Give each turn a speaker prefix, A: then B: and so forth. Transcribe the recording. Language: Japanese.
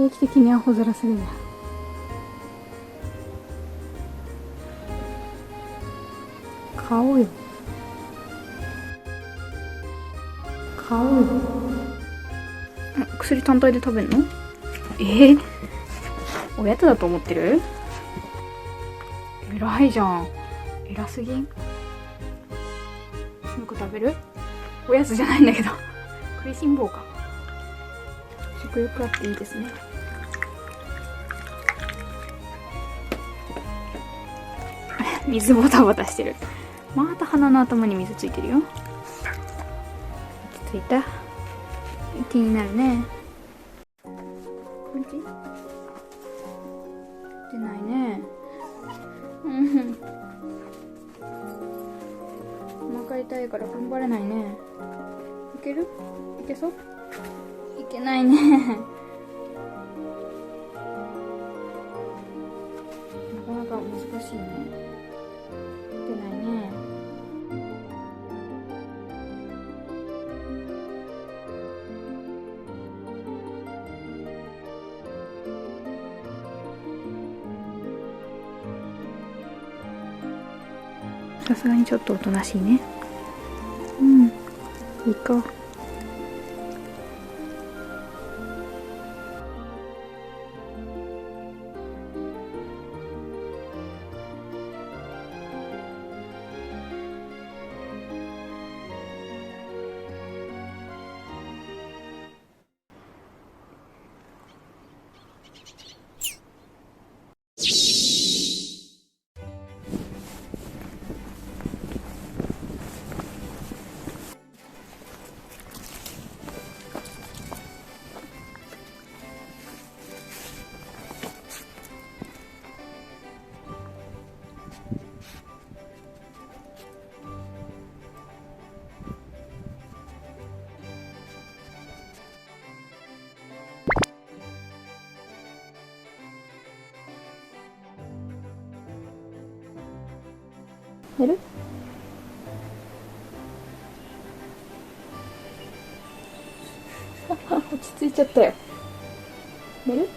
A: 定期的にアホ面するんだ。買おうよ。買おうよ。薬単体で食べんの？おやつだと思ってる？偉いじゃん。偉すぎん？もう一個食べる？おやつじゃないんだけど。食いしん坊か。食欲あっていいですね。水ボタボタしてる。また鼻の頭に水ついてるよ。ついた。気になるね。うんち？出ないね。お腹痛いから頑張れないね。いける？いけそう？いけないね。なかなか難しいね。出ないね。さすがにちょっとおとなしいね。いいか。寝る？落ち着いちゃったよ。寝る？